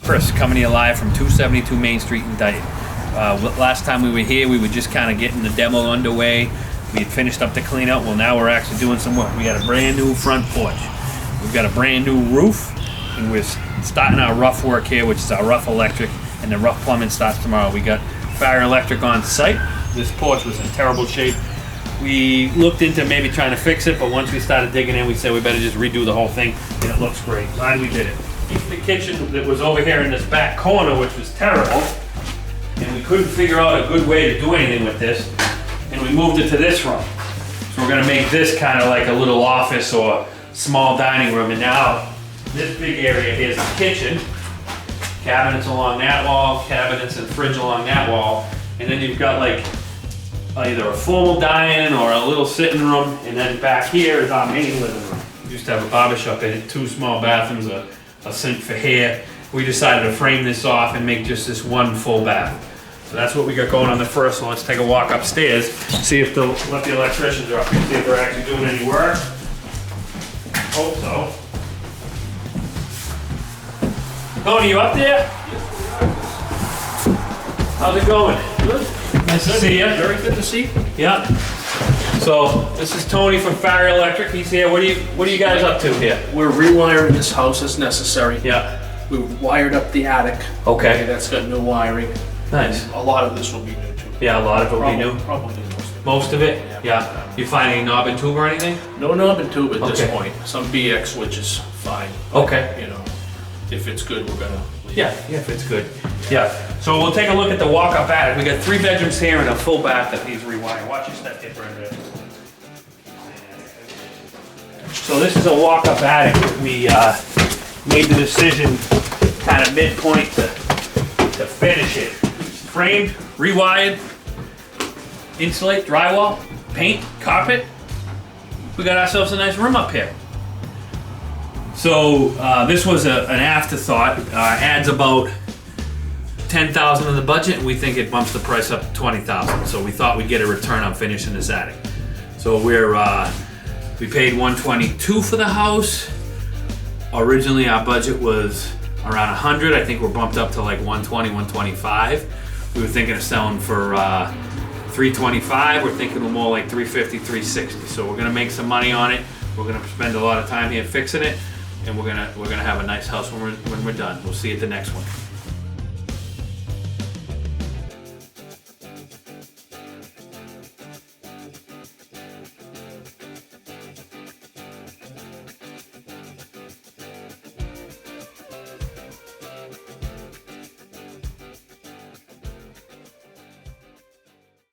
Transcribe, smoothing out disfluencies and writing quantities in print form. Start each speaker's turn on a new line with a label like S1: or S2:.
S1: Chris, coming to you live from 272 Main Street in Dighton. Last time we were here, we were just kind of getting the demo underway. We had finished up the cleanup. Well, now we're actually doing some work. We got a brand new front porch. We've got a brand new roof, and we're starting our rough work here, which is our rough electric, and the rough plumbing starts tomorrow. We got fire electric on site. This porch was in terrible shape. We looked into maybe trying to fix it, but once we started digging in, we said we better just redo the whole thing, and it looks great. Glad we did it. Even the kitchen that was over here in this back corner, which was terrible, and we couldn't figure out a good way to do anything with this, and we moved it to this room. So we're gonna make this kind of like a little office or small dining room, and now this big area here is the kitchen. Cabinets along that wall, cabinets and fridge along that wall, and then you've got like either a formal dining or a little sitting room, and then back here is our main living room. We used to have a barber shop in it, 2 small bathrooms, a sink for hair. We decided to frame this off and make just this one full bath. So that's what we got going on the first one. Let's take a walk upstairs, see if what the electricians are up here, see if they're actually doing any work. Hope so. Tony, you up there? How's it going? Good. Nice to see you.
S2: Very good to see you.
S1: Yeah. So this is Tony from Fire Electric. He's here. What are you guys up to here?
S2: We're rewiring this house as necessary.
S1: Yeah.
S2: We wired up the attic.
S1: Okay.
S2: That's got new wiring.
S1: Nice.
S2: And a lot of this will be new too.
S1: Yeah, a lot of it will be new.
S2: Probably most of it.
S1: Most of it? Yeah. You find any knob and tube or anything?
S2: No knob and tube at
S1: Okay.
S2: this point. Some BX, which is fine.
S1: Okay.
S2: You know, if it's good, we're gonna leave.
S1: Yeah, if it's good. Yeah. So we'll take a look at the walk-up attic. We got 3 bedrooms here and a full bath that needs rewiring. Watch your step dipper in there. So this is a walk-up attic. We made the decision kind of midpoint to finish it. Framed, rewired, insulate, drywall, paint, carpet. We got ourselves a nice room up here. So this was an afterthought. Adds about $10,000 in the budget, and we think it bumps the price up to $20,000. So we thought we'd get a return on finishing this attic. So we paid $122 for the house. Originally our budget was around $100. I think we're bumped up to like $120, $125. We were thinking of selling for $325. We're thinking more like $350, $360. So we're gonna make some money on it. We're gonna spend a lot of time here fixing it, and we're gonna have a nice house when we're done. We'll see you at the next one.